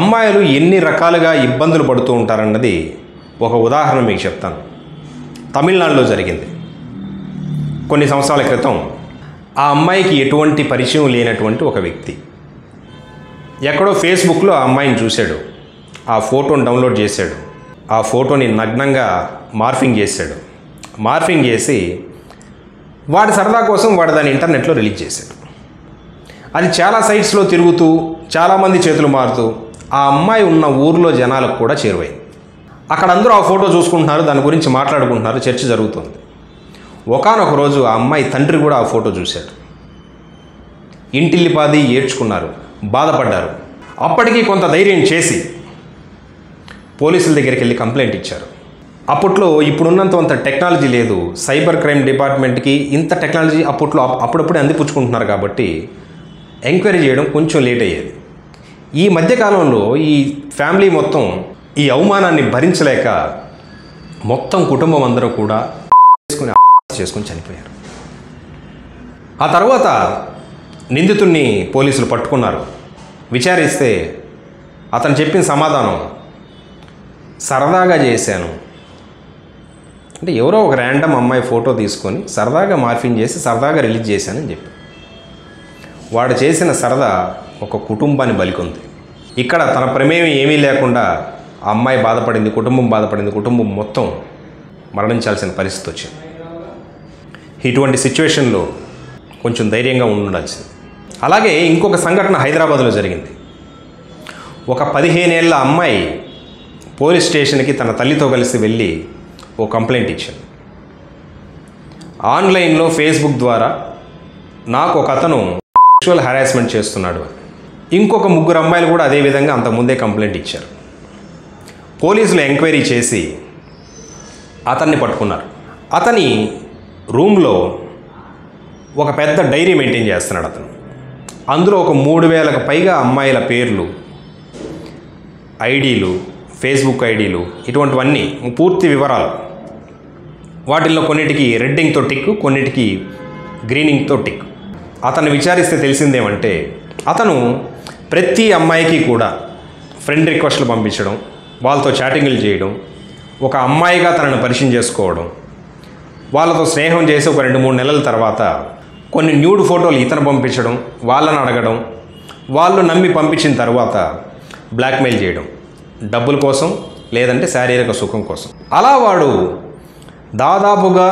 అమ్మాయిలు ఎన్ని రకాలుగా ఇబ్బందులు పడుతూ ఉంటారన్నది ఒక ఉదాహరణ మీకు చెప్తాను. తమిళనాడులో జరిగింది. కొన్ని సంవత్సరాల క్రితం ఆ అమ్మాయికి ఎటువంటి పరిచయం లేనటువంటి ఒక వ్యక్తి ఎక్కడో ఫేస్బుక్లో ఆ అమ్మాయిని చూశాడు. ఆ ఫోటోని డౌన్లోడ్ చేశాడు. ఆ ఫోటోని నగ్నంగా మార్ఫింగ్ చేశాడు. మార్ఫింగ్ చేసి వాడి సరదా కోసం వాడు దాన్ని ఇంటర్నెట్లో రిలీజ్ చేశాడు. అది చాలా సైట్స్లో తిరుగుతూ చాలామంది చేతులు మారుతూ ఆ అమ్మాయి ఉన్న ఊర్లో జనాలకు కూడా చేరువైంది. అక్కడ అందరూ ఆ ఫోటో చూసుకుంటున్నారు, దాని గురించి మాట్లాడుకుంటున్నారు, చర్చ జరుగుతుంది. ఒకానొక రోజు ఆ అమ్మాయి తండ్రి కూడా ఆ ఫోటో చూశాడు. ఇంటిల్లిపాది ఏడ్చుకున్నారు, బాధపడ్డారు. అప్పటికీ కొంత ధైర్యం చేసి పోలీసుల దగ్గరికి వెళ్ళి కంప్లైంట్ ఇచ్చారు. అప్పట్లో ఇప్పుడున్నంత టెక్నాలజీ లేదు. సైబర్ క్రైమ్ డిపార్ట్మెంట్కి ఇంత టెక్నాలజీ అప్పుడప్పుడే అందిపుచ్చుకుంటున్నారు కాబట్టి ఎంక్వైరీ చేయడం కొంచెం లేట్ అయ్యేది. ఈ మధ్యకాలంలో ఈ ఫ్యామిలీ మొత్తం ఈ అవమానాన్ని భరించలేక మొత్తం కుటుంబం అందరూ కూడా చేసుకొని చనిపోయారు. ఆ తర్వాత నిందితుడిని పోలీసులు పట్టుకున్నారు. విచారిస్తే అతను చెప్పిన సమాధానం, సరదాగా చేశాను అంటే ఎవరో ఒక ర్యాండమ్ అమ్మాయి ఫోటో తీసుకొని సరదాగా మార్ఫింగ్ చేసి సరదాగా రిలీజ్ చేశానని చెప్పి. వాడు చేసిన సరదా ఒక కుటుంబాన్ని బలికొంది. ఇక్కడ తన ప్రమేయం ఏమీ లేకుండా ఆ అమ్మాయి బాధపడింది, కుటుంబం బాధపడింది, కుటుంబం మొత్తం మరణించాల్సిన పరిస్థితి వచ్చింది. ఇటువంటి సిచ్యువేషన్లో కొంచెం ధైర్యంగా ఉండాల్సింది. అలాగే ఇంకొక సంఘటన హైదరాబాద్లో జరిగింది. ఒక 15 ఏళ్ల అమ్మాయి పోలీస్ స్టేషన్కి తన తల్లితో కలిసి వెళ్ళి ఓ కంప్లైంట్ ఇచ్చింది. ఆన్లైన్లో ఫేస్బుక్ ద్వారా నాకు ఒక అతను సెక్షువల్ హెరాస్మెంట్ చేస్తున్నాడు. ఇంకొక 3 అమ్మాయిలు కూడా అదేవిధంగా అంతకుముందే కంప్లైంట్ ఇచ్చారు. పోలీసులు ఎంక్వైరీ చేసి అతన్ని పట్టుకున్నారు. అతని రూమ్లో ఒక పెద్ద డైరీ మెయింటైన్ చేస్తున్నాడు అతను. అందులో ఒక 3000కు పైగా అమ్మాయిల పేర్లు, ఐడీలు, ఫేస్బుక్ ఐడీలు, ఇటువంటివన్నీ పూర్తి వివరాలు. వాటిల్లో కొన్నిటికి రెడ్డింగ్తో టిక్, కొన్నిటికి గ్రీనింగ్తో టిక్. అతన్ని విచారిస్తే తెలిసిందేమంటే అతను ప్రతి అమ్మాయికి కూడా ఫ్రెండ్ రిక్వెస్ట్లు పంపించడం, వాళ్ళతో చాటింగ్లు చేయడం, ఒక అమ్మాయిగా తనను పరిచయం చేసుకోవడం, వాళ్ళతో స్నేహం చేసి ఒక 2-3 నెలల తర్వాత కొన్ని న్యూడ్ ఫోటోలు ఇతను పంపించడం, వాళ్ళని అడగడం, వాళ్ళు నమ్మి పంపించిన తర్వాత బ్లాక్మెయిల్ చేయడం, డబ్బుల కోసం లేదంటే శారీరక సుఖం కోసం. అలా వాడు దాదాపుగా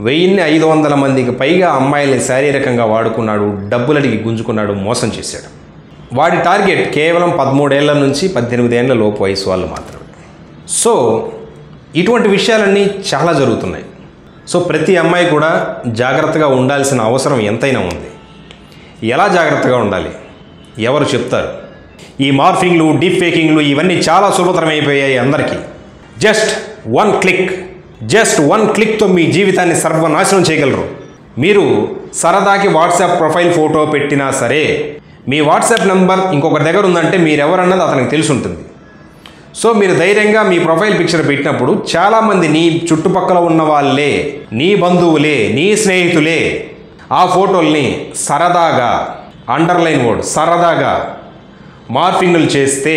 1500 మందికి పైగా అమ్మాయిల్ని శారీరకంగా వాడుకున్నాడు, డబ్బులడిగి గుంజుకున్నాడు, మోసం చేశాడు. వాడి టార్గెట్ కేవలం 13 ఏళ్ల నుంచి 18 ఏళ్ల లోపు వయసు వాళ్ళు మాత్రమే. సో ఇటువంటి విషయాలన్నీ చాలా జరుగుతున్నాయి. సో ప్రతి అమ్మాయి కూడా జాగ్రత్తగా ఉండాల్సిన అవసరం ఎంతైనా ఉంది. ఎలా జాగ్రత్తగా ఉండాలి? ఎవరు చెప్తారు? ఈ మార్ఫింగ్లు, డీప్ ఫేకింగ్లు ఇవన్నీ చాలా సులభతరమైపోయాయి అందరికీ. జస్ట్ వన్ క్లిక్తో మీ జీవితాన్ని సర్వనాశనం చేయగలరు. మీరు సరదాకి వాట్సాప్ ప్రొఫైల్ ఫోటో పెట్టినా సరే మీ వాట్సాప్ నెంబర్ ఇంకొకరి దగ్గర ఉందంటే మీరెవరన్నది అతనికి తెలిసి ఉంటుంది. సో మీరు ధైర్యంగా మీ ప్రొఫైల్ పిక్చర్ పెట్టినప్పుడు చాలామంది నీ చుట్టుపక్కల ఉన్న వాళ్ళే, నీ బంధువులే, నీ స్నేహితులే ఆ ఫోటోల్ని సరదాగా, అండర్లైన్ వర్డ్ సరదాగా మార్ఫింగ్లు చేస్తే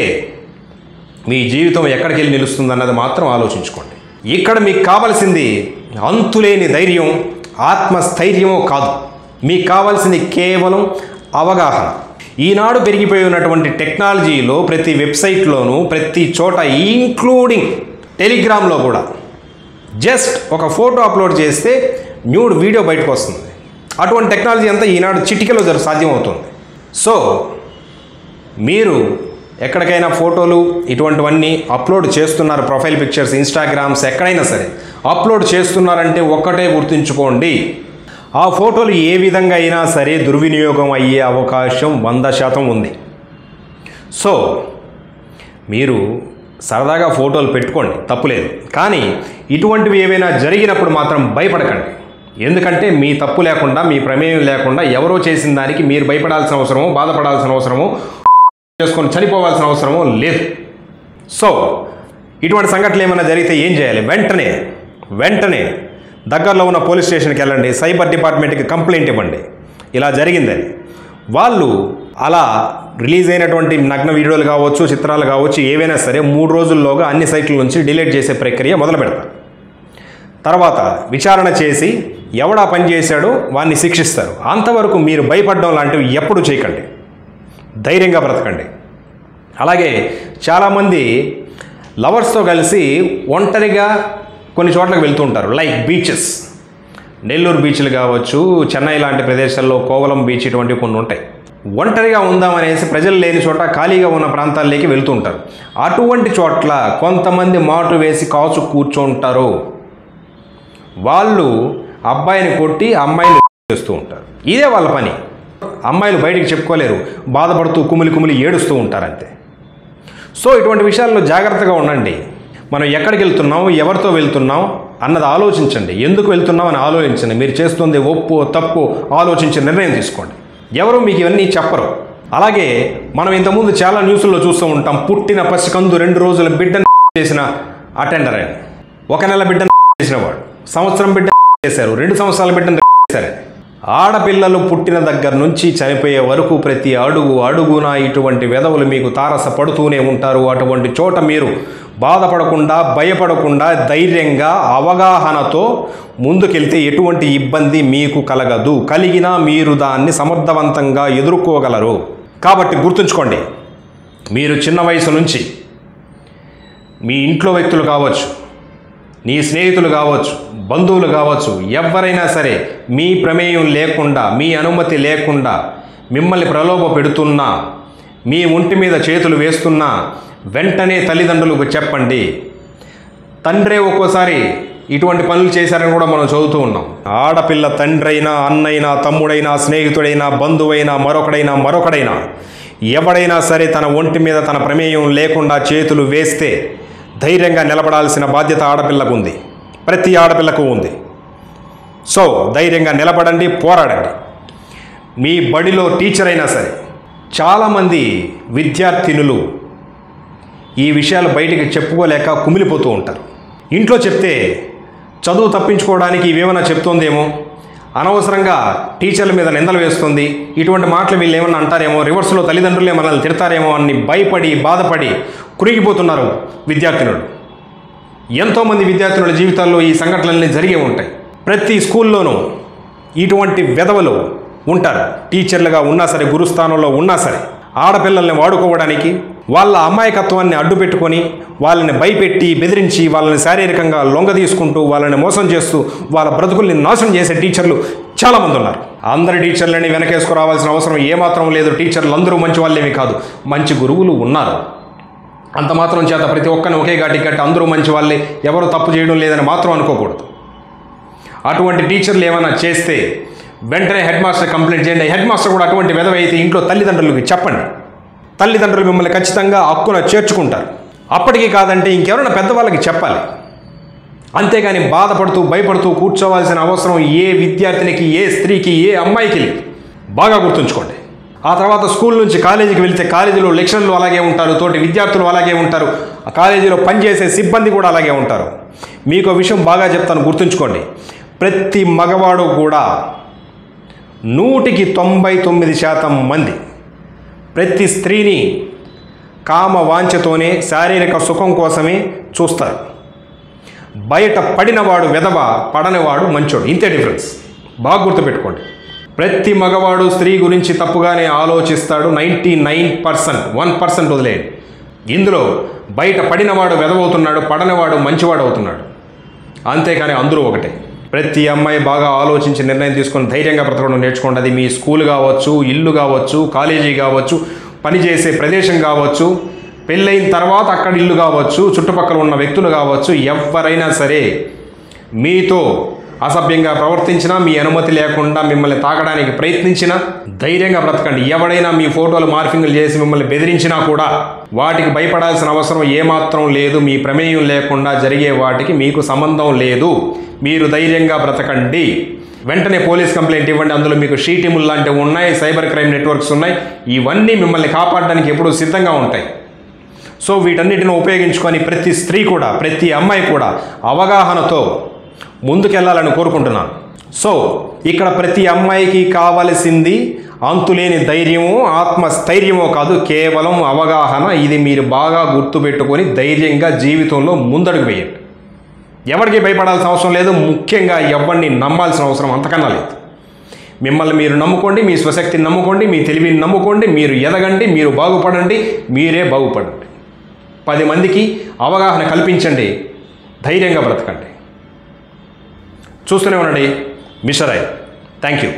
మీ జీవితం ఎక్కడికి వెళ్ళి నిలుస్తుందన్నది మాత్రం ఆలోచించుకోండి. ఇక్కడ మీకు కావాల్సింది అంతులేని ధైర్యం, ఆత్మస్థైర్యమో కాదు. మీకు కావాల్సింది కేవలం అవగాహన. ఈనాడు పెరిగిపోయి ఉన్నటువంటి టెక్నాలజీలో ప్రతి వెబ్సైట్లోనూ, ప్రతి చోట, ఇంక్లూడింగ్ టెలిగ్రామ్లో కూడా జస్ట్ ఒక ఫోటో అప్లోడ్ చేస్తే న్యూడ్ వీడియో బయటకు వస్తుంది. అటువంటి టెక్నాలజీ అంతా ఈనాడు చిటికెలో సాధ్యమవుతుంది. సో మీరు ఎక్కడికైనా ఫోటోలు ఇటువంటివన్నీ అప్లోడ్ చేస్తున్నారు, ప్రొఫైల్ పిక్చర్స్, ఇన్స్టాగ్రామ్స్, ఎక్కడైనా సరే అప్లోడ్ చేస్తున్నారంటే ఒక్కటే గుర్తుంచుకోండి, ఆ ఫోటోలు ఏ విధంగా అయినా సరే దుర్వినియోగం అయ్యే అవకాశం 100% ఉంది. సో మీరు సరదాగా ఫోటోలు పెట్టుకోండి, తప్పులేదు. కానీ ఇటువంటివి ఏవైనా జరిగినప్పుడు మాత్రం భయపడకండి. ఎందుకంటే మీ తప్పు లేకుండా, మీ ప్రమేయం లేకుండా ఎవరో చేసిన దానికి మీరు భయపడాల్సిన అవసరమో, బాధపడాల్సిన అవసరమో, చేసుకొని చనిపోవాల్సిన అవసరమో లేదు. సో ఇటువంటి సంఘటనలు ఏమైనా జరిగితే ఏం చేయాలి? వెంటనే దగ్గరలో ఉన్న పోలీస్ స్టేషన్కి వెళ్ళండి, సైబర్ డిపార్ట్మెంట్కి కంప్లైంట్ ఇవ్వండి, ఇలా జరిగిందని. వాళ్ళు అలా రిలీజ్ అయినటువంటి నగ్న వీడియోలు కావచ్చు, చిత్రాలు కావచ్చు, ఏవైనా సరే 3 రోజుల్లోగా అన్ని సైట్ల నుంచి డిలీట్ చేసే ప్రక్రియ మొదలు పెడతారు. తర్వాత విచారణ చేసి ఎవడా పని చేశాడో వాడిని శిక్షిస్తారు. అంతవరకు మీరు భయపడడం లాంటివి ఎప్పుడూ చేయకండి, ధైర్యంగా బ్రతకండి. అలాగే చాలామంది లవర్స్తో కలిసి ఒంటరిగా కొన్ని చోట్లకు వెళ్తూ ఉంటారు. లైక్ బీచెస్, నెల్లూరు బీచ్లు కావచ్చు, చెన్నై లాంటి ప్రదేశాల్లో కోవలం బీచ్ ఇటువంటివి కొన్ని ఉంటాయి. ఒంటరిగా ఉందామనేసి ప్రజలు లేని చోట ఖాళీగా ఉన్న ప్రాంతాల్లోకి వెళ్తూ ఉంటారు. అటువంటి చోట్ల కొంతమంది మాటు వేసి కాచు కూర్చుంటారు. వాళ్ళు అబ్బాయిని కొట్టి అమ్మాయిని చేస్తూ ఉంటారు. ఇదే వాళ్ళ పని. అమ్మాయిలు బయటికి చెప్పుకోలేరు, బాధపడుతూ కుమిలి ఏడుస్తూ ఉంటారు అంతే. సో ఇటువంటి విషయాల్లో జాగ్రత్తగా ఉండండి. మనం ఎక్కడికి వెళ్తున్నాం, ఎవరితో వెళ్తున్నాం అన్నది ఆలోచించండి. ఎందుకు వెళ్తున్నాం అని ఆలోచించండి. మీరు చేస్తుంది ఒప్పు తప్పు ఆలోచించి నిర్ణయం తీసుకోండి. ఎవరు మీకు ఇవన్నీ చెప్పరు. అలాగే మనం ఇంతకుముందు చాలా న్యూస్లో చూస్తూ ఉంటాం, పుట్టిన పసికందు 2 రోజుల బిడ్డను చేసిన అటెండర్ అని, 1 నెల బిడ్డను చేసిన వాడు, సంవత్సరం బిడ్డ చేశారు, 2 సంవత్సరాల బిడ్డను చేశారు. ఆడపిల్లలు పుట్టిన దగ్గర నుంచి చనిపోయే వరకు ప్రతి అడుగున ఇటువంటి వెధవులు మీకు తారస పడుతూనే ఉంటారు. అటువంటి చోట మీరు బాధపడకుండా, భయపడకుండా, ధైర్యంగా, అవగాహనతో ముందుకెళ్తే ఎటువంటి ఇబ్బంది మీకు కలగదు. కలిగినా మీరు దాన్ని సమర్థవంతంగా ఎదుర్కోగలరు. కాబట్టి గుర్తుంచుకోండి, మీరు చిన్న వయసు నుంచి మీ ఇంట్లో వ్యక్తులు కావచ్చు, నీ స్నేహితులు కావచ్చు, బంధువులు కావచ్చు, ఎవరైనా సరే మీ ప్రమేయం లేకుండా, మీ అనుమతి లేకుండా మిమ్మల్ని ప్రలోభ పెడుతున్నా, మీ ఒంటి మీద చేతులు వేస్తున్నా వెంటనే తల్లిదండ్రులకు చెప్పండి. తండ్రే ఒక్కోసారి ఇటువంటి పనులు చేశారని కూడా మనం చదువుతూ ఉన్నాం. ఆడపిల్ల తండ్రైనా, అన్నైనా, తమ్ముడైనా, స్నేహితుడైనా, బంధువైనా, మరొకడైనా ఎవడైనా సరే తన ఒంటి మీద తన ప్రమేయం లేకుండా చేతులు వేస్తే ధైర్యంగా నిలబడాల్సిన బాధ్యత ఆడపిల్లకు ఉంది. ప్రతి ఆడపిల్లకు ఉంది. సో ధైర్యంగా నిలబడండి, పోరాడండి. మీ బడిలో టీచర్ అయినా సరే, చాలామంది విద్యార్థినులు ఈ విషయాలు బయటికి చెప్పుకోలేక కుమిలిపోతూ ఉంటారు. ఇంట్లో చెప్తే చదువు తప్పించుకోవడానికి ఇవేమైనా చెప్తోందేమో, అనవసరంగా టీచర్ల మీద నిందలు వేస్తుంది, ఇటువంటి మాటలు వీళ్ళు ఏమన్నా అంటారేమో, రివర్స్లో తల్లిదండ్రులే మనల్ని తిడతారేమో అని భయపడి, బాధపడి కురిగిపోతున్నారు విద్యార్థినులు. ఎంతోమంది విద్యార్థినుల జీవితాల్లో ఈ సంఘటనలన్నీ జరిగే ఉంటాయి. ప్రతి స్కూల్లోనూ ఇటువంటి వెధవలు ఉంటారు. టీచర్లుగా ఉన్నా సరే, గురుస్థానంలో ఉన్నా సరే, ఆడపిల్లల్ని వాడుకోవడానికి, వాళ్ళ అమాయకత్వాన్ని అడ్డుపెట్టుకొని వాళ్ళని భయపెట్టి, బెదిరించి, వాళ్ళని శారీరకంగా లొంగ తీసుకుంటూ, వాళ్ళని మోసం చేస్తూ, వాళ్ళ బ్రతుకుల్ని నాశనం చేసే టీచర్లు చాలామంది ఉన్నారు. అందరి టీచర్లని వెనకేసుకురావాల్సిన అవసరం ఏమాత్రం లేదు. టీచర్లు అందరూ మంచి వాళ్ళేమి కాదు, మంచి గురువులు ఉన్నారు. అంత మాత్రం చేత ప్రతి ఒక్కరిని ఒకే గాటి కట్టి అందరూ మంచి వాళ్ళే, ఎవరు తప్పు చేయడం లేదని మాత్రం అనుకోకూడదు. అటువంటి టీచర్లు ఏమైనా చేస్తే వెంటనే హెడ్ మాస్టర్ కంప్లైంట్ చేయండి. హెడ్ మాస్టర్ కూడా అటువంటి వెధవ అయితే ఇంట్లో తల్లిదండ్రులకు చెప్పండి. తల్లిదండ్రులు మిమ్మల్ని ఖచ్చితంగా హక్కున చేర్చుకుంటారు. అప్పటికీ కాదంటే ఇంకెవరైనా పెద్దవాళ్ళకి చెప్పాలి. అంతేగాని బాధపడుతూ, భయపడుతూ కూర్చోవాల్సిన అవసరం ఏ విద్యార్థినికి, ఏ స్త్రీకి, ఏ అమ్మాయికి లేదు. బాగా గుర్తుంచుకోండి. ఆ తర్వాత స్కూల్ నుంచి కాలేజీకి వెళ్తే కాలేజీలో లెక్చరర్లు అలాగే ఉంటారు, తోటి విద్యార్థులు అలాగే ఉంటారు, ఆ కాలేజీలో పనిచేసే సిబ్బంది కూడా అలాగే ఉంటారు. మీకు విషయం బాగా చెప్తాను, గుర్తుంచుకోండి. ప్రతి మగవాడు కూడా 100% మంది ప్రతి స్త్రీని కామ వాంఛతోనే, శారీరక సుఖం కోసమే చూస్తారు. బయట పడినవాడు వెధవ, పడనివాడు మంచోడు. ఇంతే డిఫరెన్స్. బాగా గుర్తుపెట్టుకోండి. ప్రతి మగవాడు స్త్రీ గురించి తప్పుగానే ఆలోచిస్తాడు. 99%, 1% వదిలేయండి. ఇందులో బయట పడినవాడు వెధవవుతున్నాడు, పడనివాడు మంచివాడు అవుతున్నాడు. అంతేకాని అందరూ ఒకటే. ప్రతి అమ్మాయి బాగా ఆలోచించి నిర్ణయం తీసుకొని ధైర్యంగా బ్రతకడం నేర్చుకోండి. అది మీ స్కూల్ కావచ్చు, ఇల్లు కావచ్చు, కాలేజీ కావచ్చు, పనిచేసే ప్రదేశం కావచ్చు, పెళ్ళైన తర్వాత అక్కడ ఇల్లు కావచ్చు, చుట్టుపక్కల ఉన్న వ్యక్తులు కావచ్చు, ఎవరైనా సరే మీతో అసభ్యంగా ప్రవర్తించినా, మీ అనుమతి లేకుండా మిమ్మల్ని తాకడానికి ప్రయత్నించినా ధైర్యంగా బ్రతకండి. ఎవడైనా మీ ఫోటోలు మార్ఫింగ్లు చేసి మిమ్మల్ని బెదిరించినా కూడా వాటికి భయపడాల్సిన అవసరం ఏమాత్రం లేదు. మీ ప్రమేయం లేకుండా జరిగే వాటికి మీకు సంబంధం లేదు. మీరు ధైర్యంగా బ్రతకండి. వెంటనే పోలీస్ కంప్లైంట్ ఇవ్వండి. అందులో మీకు షీ టీములు లాంటివి ఉన్నాయి, సైబర్ క్రైమ్ నెట్వర్క్స్ ఉన్నాయి. ఇవన్నీ మిమ్మల్ని కాపాడడానికి ఎప్పుడూ సిద్ధంగా ఉంటాయి. సో వీటన్నిటిని ఉపయోగించుకొని ప్రతి స్త్రీ కూడా, ప్రతి అమ్మాయి కూడా అవగాహనతో ముందుకెళ్లాలని కోరుకుంటున్నాను. సో ఇక్కడ ప్రతి అమ్మాయికి కావలసింది అంతులేని ధైర్యమో ఆత్మస్థైర్యమో కాదు, కేవలం అవగాహన. ఇది మీరు బాగా గుర్తుపెట్టుకొని ధైర్యంగా జీవితంలో ముందడుగు వేయండి. ఎవరికి భయపడాల్సిన అవసరం లేదు, ముఖ్యంగా ఎవరిని నమ్మాల్సిన అవసరం అంతకన్నా లేదు. మిమ్మల్ని మీరు నమ్ముకోండి, మీ స్వశక్తిని నమ్ముకోండి, మీ తెలివిని నమ్ముకోండి, మీరు ఎదగండి, మీరు బాగుపడండి, మీరే బాగుపడండి. 10 మందికి అవగాహన కల్పించండి, ధైర్యంగా బ్రతకండి. చూస్తూనే ఉండండి మిస్టర్ ఐ. Thank you.